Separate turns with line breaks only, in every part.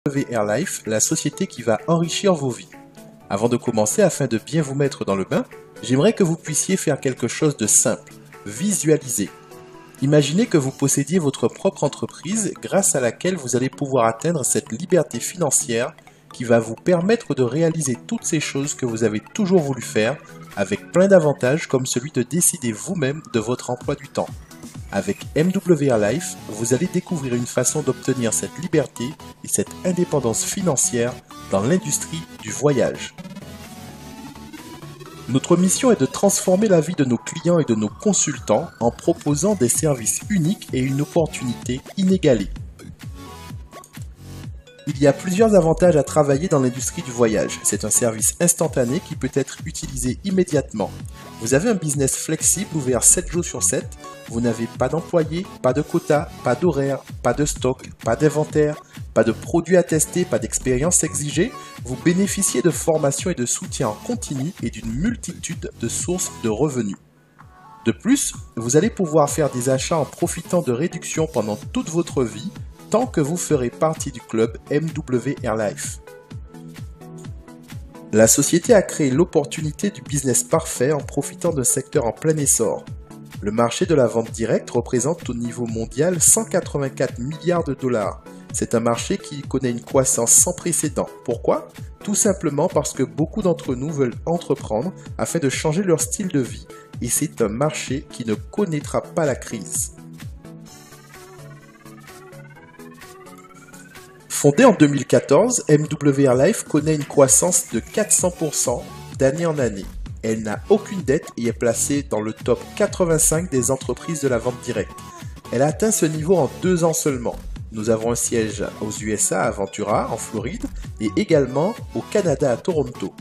MW Airlife, la société qui va enrichir vos vies. Avant de commencer, afin de bien vous mettre dans le bain, j'aimerais que vous puissiez faire quelque chose de simple, visualiser. Imaginez que vous possédiez votre propre entreprise grâce à laquelle vous allez pouvoir atteindre cette liberté financière qui va vous permettre de réaliser toutes ces choses que vous avez toujours voulu faire avec plein d'avantages comme celui de décider vous-même de votre emploi du temps. Avec MW Airlife, vous allez découvrir une façon d'obtenir cette liberté et cette indépendance financière dans l'industrie du voyage. Notre mission est de transformer la vie de nos clients et de nos consultants en proposant des services uniques et une opportunité inégalée. Il y a plusieurs avantages à travailler dans l'industrie du voyage. C'est un service instantané qui peut être utilisé immédiatement. Vous avez un business flexible ouvert 7 jours sur 7. Vous n'avez pas d'employés, pas de quotas, pas d'horaire, pas de stock, pas d'inventaire, pas de produits à tester, pas d'expérience exigée. Vous bénéficiez de formations et de soutien en continu et d'une multitude de sources de revenus. De plus, vous allez pouvoir faire des achats en profitant de réductions pendant toute votre vie, tant que vous ferez partie du club MW Airlife. La société a créé l'opportunité du business parfait en profitant d'un secteur en plein essor. Le marché de la vente directe représente au niveau mondial 184 milliards de dollars. C'est un marché qui connaît une croissance sans précédent. Pourquoi ? Tout simplement parce que beaucoup d'entre nous veulent entreprendre afin de changer leur style de vie et c'est un marché qui ne connaîtra pas la crise. Fondée en 2014, MW Airlife connaît une croissance de 400% d'année en année. Elle n'a aucune dette et est placée dans le top 85 des entreprises de la vente directe. Elle a atteint ce niveau en 2 ans seulement. Nous avons un siège aux USA à Ventura, en Floride, et également au Canada à Toronto.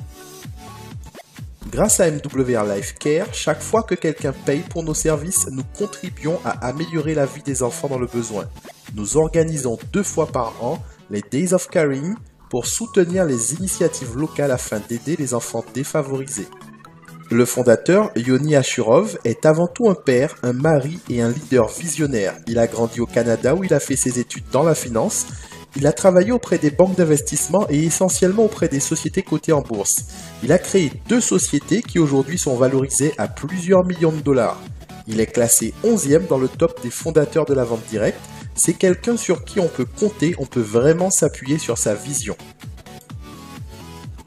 Grâce à MW Airlife Care, chaque fois que quelqu'un paye pour nos services, nous contribuons à améliorer la vie des enfants dans le besoin. Nous organisons 2 fois par an les Days of Caring pour soutenir les initiatives locales afin d'aider les enfants défavorisés. Le fondateur, Yoni Ashurov, est avant tout un père, un mari et un leader visionnaire. Il a grandi au Canada où il a fait ses études dans la finance. Il a travaillé auprès des banques d'investissement et essentiellement auprès des sociétés cotées en bourse. Il a créé 2 sociétés qui aujourd'hui sont valorisées à plusieurs millions de dollars. Il est classé 11e dans le top des fondateurs de la vente directe. C'est quelqu'un sur qui on peut compter, on peut vraiment s'appuyer sur sa vision.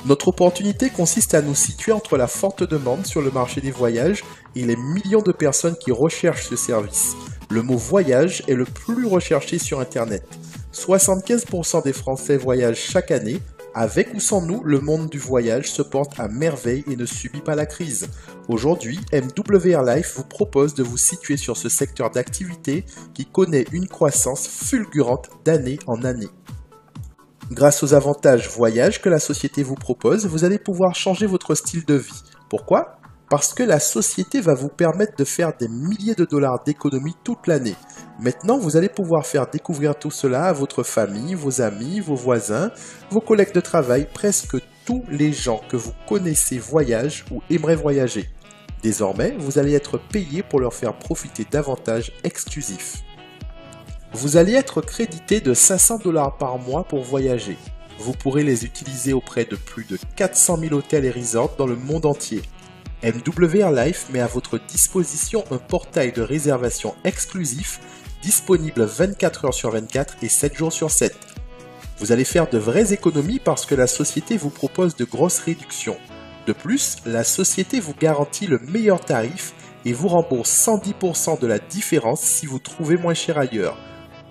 Notre opportunité consiste à nous situer entre la forte demande sur le marché des voyages et les millions de personnes qui recherchent ce service. Le mot voyage est le plus recherché sur Internet. 75% des Français voyagent chaque année. Avec ou sans nous, le monde du voyage se porte à merveille et ne subit pas la crise. Aujourd'hui, MW Airlife vous propose de vous situer sur ce secteur d'activité qui connaît une croissance fulgurante d'année en année. Grâce aux avantages voyage que la société vous propose, vous allez pouvoir changer votre style de vie. Pourquoi ? Parce que la société va vous permettre de faire des milliers de dollars d'économies toute l'année. Maintenant, vous allez pouvoir faire découvrir tout cela à votre famille, vos amis, vos voisins, vos collègues de travail, presque tous les gens que vous connaissez voyagent ou aimeraient voyager. Désormais, vous allez être payé pour leur faire profiter d'avantages exclusifs. Vous allez être crédité de 500 $ par mois pour voyager. Vous pourrez les utiliser auprès de plus de 400 000 hôtels et resorts dans le monde entier. MW Airlife met à votre disposition un portail de réservation exclusif disponible 24 heures sur 24 et 7 jours sur 7. Vous allez faire de vraies économies parce que la société vous propose de grosses réductions. De plus, la société vous garantit le meilleur tarif et vous rembourse 110% de la différence si vous trouvez moins cher ailleurs.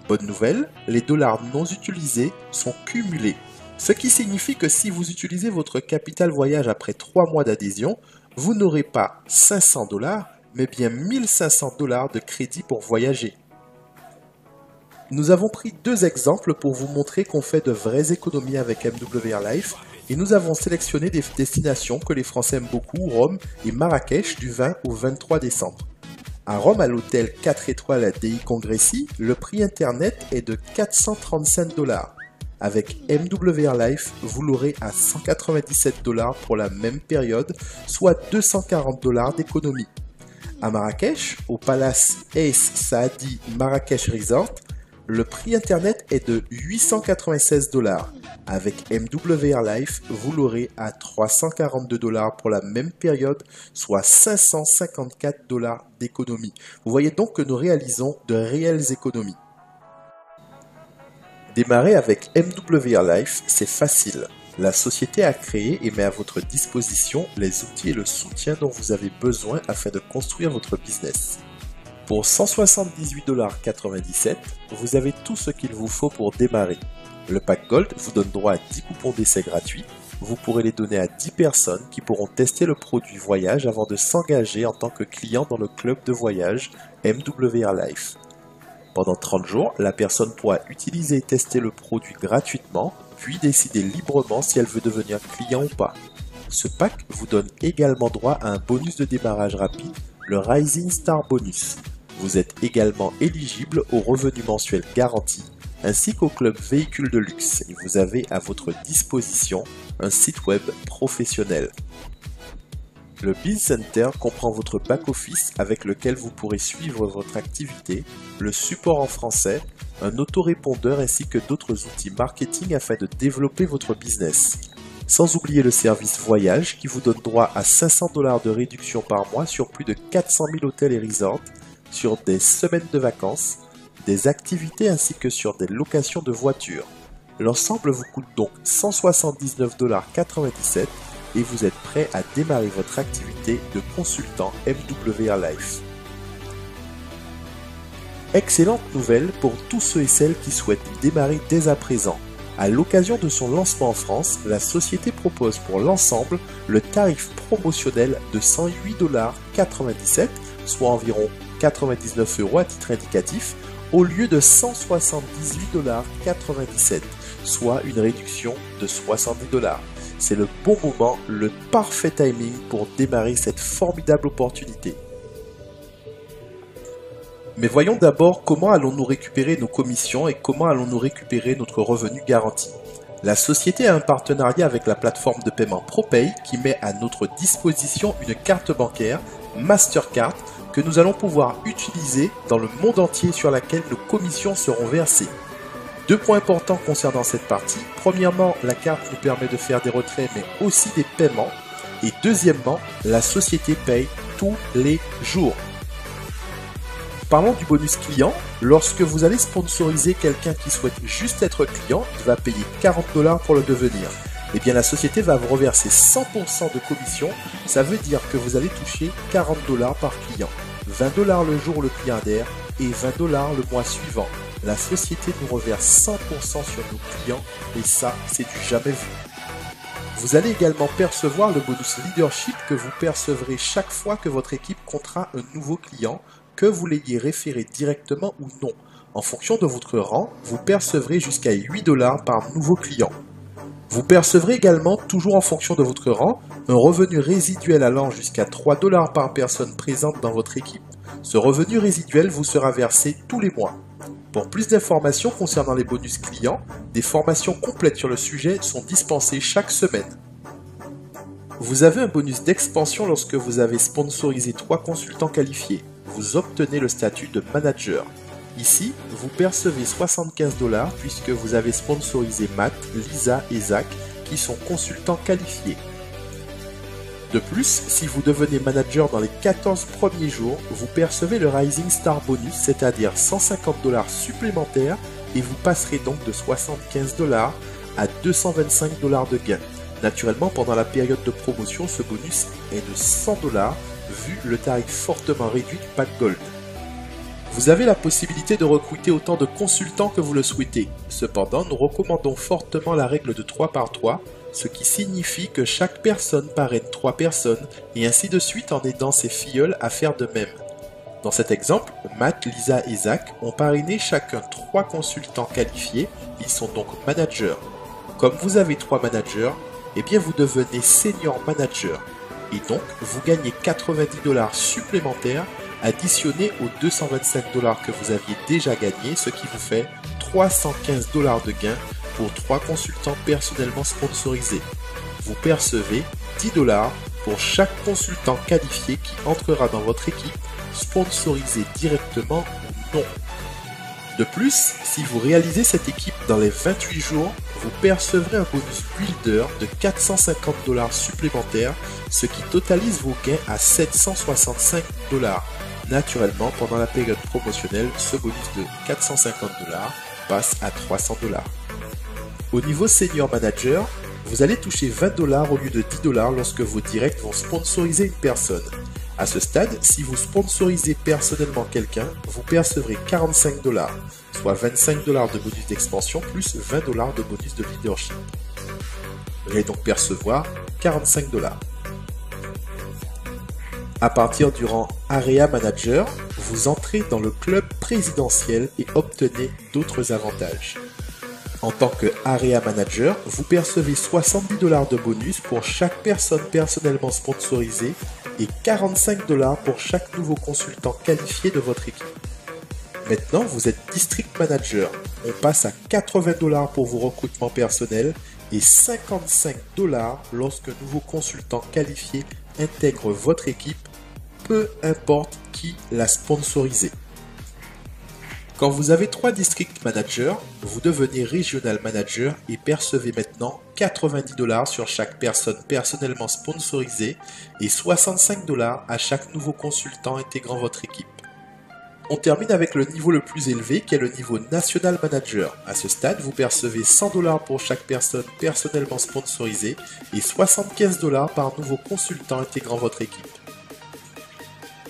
Bonne nouvelle, les dollars non utilisés sont cumulés. Ce qui signifie que si vous utilisez votre capital voyage après 3 mois d'adhésion, vous n'aurez pas 500 $, mais bien 1500 $ de crédit pour voyager. Nous avons pris 2 exemples pour vous montrer qu'on fait de vraies économies avec MW Airlife et nous avons sélectionné des destinations que les Français aiment beaucoup, Rome et Marrakech du 20 au 23 décembre. À Rome, à l'hôtel 4 étoiles Dei Congressi, le prix internet est de 435 $. Avec MW Airlife, vous l'aurez à 197 $ pour la même période, soit 240 $ d'économie. À Marrakech, au Palace Ace Saadi Marrakech Resort, le prix internet est de 896 $. Avec MWR Life, vous l'aurez à 342 $ pour la même période, soit 554 $ d'économie. Vous voyez donc que nous réalisons de réelles économies. Démarrer avec MWR Life, c'est facile. La société a créé et met à votre disposition les outils et le soutien dont vous avez besoin afin de construire votre business. Pour 178,97 $, vous avez tout ce qu'il vous faut pour démarrer. Le pack Gold vous donne droit à 10 coupons d'essai gratuits. Vous pourrez les donner à 10 personnes qui pourront tester le produit voyage avant de s'engager en tant que client dans le club de voyage MWR Life. Pendant 30 jours, la personne pourra utiliser et tester le produit gratuitement, puis décider librement si elle veut devenir client ou pas. Ce pack vous donne également droit à un bonus de démarrage rapide, le Rising Star Bonus. Vous êtes également éligible au revenu mensuel garanti, ainsi qu'au club véhicule de luxe, et vous avez à votre disposition un site web professionnel. Le Biz Center comprend votre back-office avec lequel vous pourrez suivre votre activité, le support en français, un autorépondeur ainsi que d'autres outils marketing afin de développer votre business. Sans oublier le service voyage qui vous donne droit à 500 $ de réduction par mois sur plus de 400 000 hôtels et resorts, sur des semaines de vacances, des activités ainsi que sur des locations de voitures. L'ensemble vous coûte donc 179,97 $ et vous êtes prêt à démarrer votre activité de consultant MWR Life. Excellente nouvelle pour tous ceux et celles qui souhaitent démarrer dès à présent. À l'occasion de son lancement en France, la société propose pour l'ensemble le tarif promotionnel de 108,97 $, soit environ 99 € à titre indicatif, au lieu de 178,97 $, soit une réduction de 70 $. C'est le bon moment, le parfait timing pour démarrer cette formidable opportunité. Mais voyons d'abord comment allons-nous récupérer nos commissions et comment allons-nous récupérer notre revenu garanti. La société a un partenariat avec la plateforme de paiement ProPay qui met à notre disposition une carte bancaire Mastercard que nous allons pouvoir utiliser dans le monde entier sur laquelle nos commissions seront versées. Deux points importants concernant cette partie. Premièrement, la carte nous permet de faire des retraits mais aussi des paiements. Et deuxièmement, la société paye tous les jours. Parlons du bonus client. Lorsque vous allez sponsoriser quelqu'un qui souhaite juste être client, il va payer 40 $ pour le devenir. Eh bien, la société va vous reverser 100% de commission. Ça veut dire que vous allez toucher 40 $ par client. 20 $ le jour où le client adhère et 20 $ le mois suivant. La société nous reverse 100% sur nos clients et ça, c'est du jamais vu. Vous allez également percevoir le bonus leadership que vous percevrez chaque fois que votre équipe comptera un nouveau client, que vous l'ayez référé directement ou non. En fonction de votre rang, vous percevrez jusqu'à 8 $ par nouveau client. Vous percevrez également, toujours en fonction de votre rang, un revenu résiduel allant jusqu'à 3 $ par personne présente dans votre équipe. Ce revenu résiduel vous sera versé tous les mois. Pour plus d'informations concernant les bonus clients, des formations complètes sur le sujet sont dispensées chaque semaine. Vous avez un bonus d'expansion lorsque vous avez sponsorisé 3 consultants qualifiés. Vous obtenez le statut de manager. Ici, vous percevez 75 $ puisque vous avez sponsorisé Matt, Lisa et Zach qui sont consultants qualifiés. De plus, si vous devenez manager dans les 14 premiers jours, vous percevez le Rising Star Bonus, c'est-à-dire 150 $ supplémentaires et vous passerez donc de 75 $ à 225 $ de gain. Naturellement, pendant la période de promotion, ce bonus est de 100 $ vu le tarif fortement réduit du pack Gold. Vous avez la possibilité de recruter autant de consultants que vous le souhaitez. Cependant, nous recommandons fortement la règle de 3 par 3, ce qui signifie que chaque personne parraine 3 personnes et ainsi de suite en aidant ses filleuls à faire de même. Dans cet exemple, Matt, Lisa et Zach ont parrainé chacun 3 consultants qualifiés, ils sont donc managers. Comme vous avez 3 managers, eh bien vous devenez senior manager et donc vous gagnez 90 $ supplémentaires additionnés aux 225 $ que vous aviez déjà gagnés, ce qui vous fait 315 $ de gain pour 3 consultants personnellement sponsorisés. Vous percevez 10 $ pour chaque consultant qualifié qui entrera dans votre équipe, sponsorisé directement ou non. De plus, si vous réalisez cette équipe dans les 28 jours, vous percevrez un bonus builder de 450 $ supplémentaires, ce qui totalise vos gains à 765 $. Naturellement, pendant la période promotionnelle, ce bonus de 450 $ passe à 300 $. Au niveau Senior Manager, vous allez toucher 20 $ au lieu de 10 $ lorsque vos directs vont sponsoriser une personne. À ce stade, si vous sponsorisez personnellement quelqu'un, vous percevrez 45 $, soit 25 $ de bonus d'expansion plus 20 $ de bonus de leadership. Vous allez donc percevoir 45 $. À partir du rang Area Manager, vous entrez dans le club présidentiel et obtenez d'autres avantages. En tant que Area Manager, vous percevez 70 $ de bonus pour chaque personne personnellement sponsorisée et 45 $ pour chaque nouveau consultant qualifié de votre équipe. Maintenant, vous êtes District Manager. On passe à 80 $ pour vos recrutements personnels et 55 $ lorsque nouveau consultant qualifié intègre votre équipe, peu importe qui l'a sponsorisé. Quand vous avez 3 District Managers, vous devenez Regional Manager et percevez maintenant 90 $ sur chaque personne personnellement sponsorisée et 65 $ à chaque nouveau consultant intégrant votre équipe. On termine avec le niveau le plus élevé qui est le niveau National Manager. À ce stade, vous percevez 100 $ pour chaque personne personnellement sponsorisée et 75 $ par nouveau consultant intégrant votre équipe.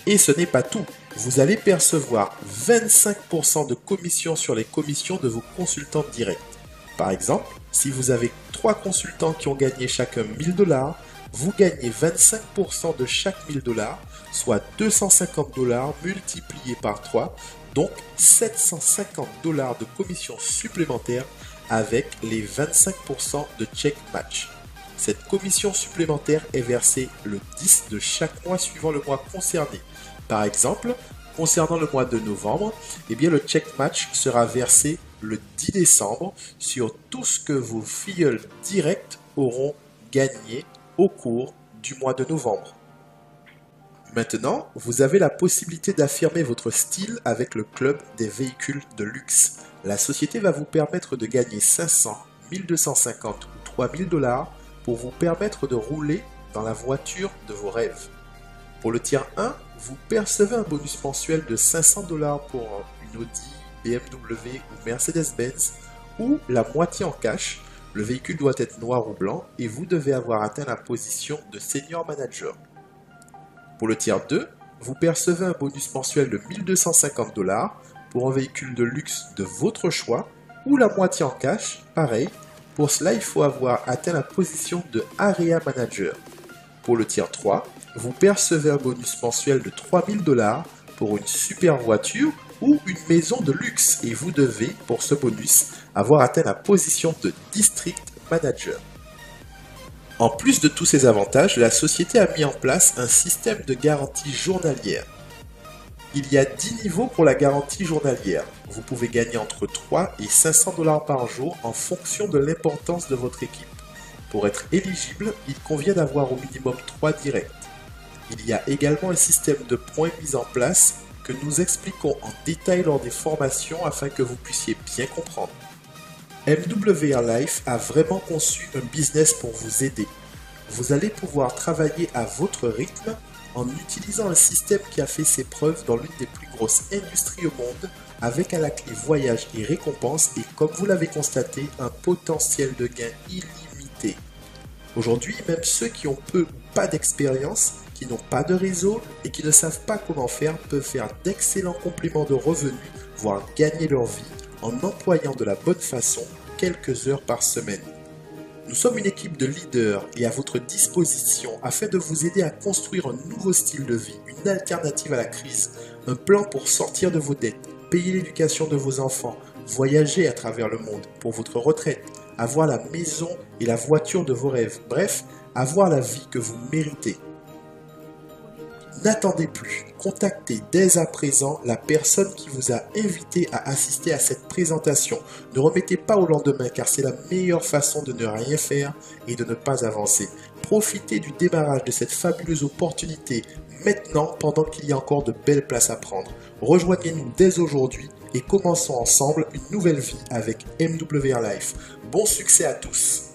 Et ce n'est pas tout. Vous allez percevoir 25% de commission sur les commissions de vos consultants directs. Par exemple, si vous avez 3 consultants qui ont gagné chacun 1000 $, vous gagnez 25% de chaque 1000 $, soit 250 $ multiplié par 3, donc 750 $ de commission supplémentaire avec les 25% de check match. Cette commission supplémentaire est versée le 10 de chaque mois suivant le mois concerné. Par exemple, concernant le mois de novembre, le check match sera versé le 10 décembre sur tout ce que vos filleuls directs auront gagné au cours du mois de novembre. Maintenant, vous avez la possibilité d'affirmer votre style avec le club des véhicules de luxe. La société va vous permettre de gagner 500, 1250 ou 3000 $ pour vous permettre de rouler dans la voiture de vos rêves. Pour le tiers 1, vous percevez un bonus mensuel de 500 $ pour une Audi, BMW ou Mercedes-Benz ou la moitié en cash. Le véhicule doit être noir ou blanc et vous devez avoir atteint la position de Senior Manager. Pour le tiers 2, vous percevez un bonus mensuel de 1250 $ pour un véhicule de luxe de votre choix ou la moitié en cash, pareil. Pour cela, il faut avoir atteint la position de Area Manager. Pour le tiers 3, vous percevez un bonus mensuel de 3000 $ pour une super voiture ou une maison de luxe et vous devez, pour ce bonus, avoir atteint la position de District Manager. En plus de tous ces avantages, la société a mis en place un système de garantie journalière. Il y a 10 niveaux pour la garantie journalière. Vous pouvez gagner entre 3 et 500 $ par jour en fonction de l'importance de votre équipe. Pour être éligible, il convient d'avoir au minimum 3 directs. Il y a également un système de points mis en place que nous expliquons en détail lors des formations afin que vous puissiez bien comprendre. MWR Life a vraiment conçu un business pour vous aider. Vous allez pouvoir travailler à votre rythme en utilisant un système qui a fait ses preuves dans l'une des plus grosses industries au monde avec à la clé voyage et récompenses et comme vous l'avez constaté, un potentiel de gain illimité. Aujourd'hui, même ceux qui ont peu ou pas d'expérience, qui n'ont pas de réseau et qui ne savent pas comment faire peuvent faire d'excellents compléments de revenus, voire gagner leur vie en employant de la bonne façon quelques heures par semaine. Nous sommes une équipe de leaders et à votre disposition afin de vous aider à construire un nouveau style de vie, une alternative à la crise, un plan pour sortir de vos dettes, payer l'éducation de vos enfants, voyager à travers le monde pour votre retraite, avoir la maison et la voiture de vos rêves, bref, avoir la vie que vous méritez. N'attendez plus, contactez dès à présent la personne qui vous a invité à assister à cette présentation. Ne remettez pas au lendemain car c'est la meilleure façon de ne rien faire et de ne pas avancer. Profitez du démarrage de cette fabuleuse opportunité maintenant pendant qu'il y a encore de belles places à prendre. Rejoignez-nous dès aujourd'hui et commençons ensemble une nouvelle vie avec MWR Life. Bon succès à tous!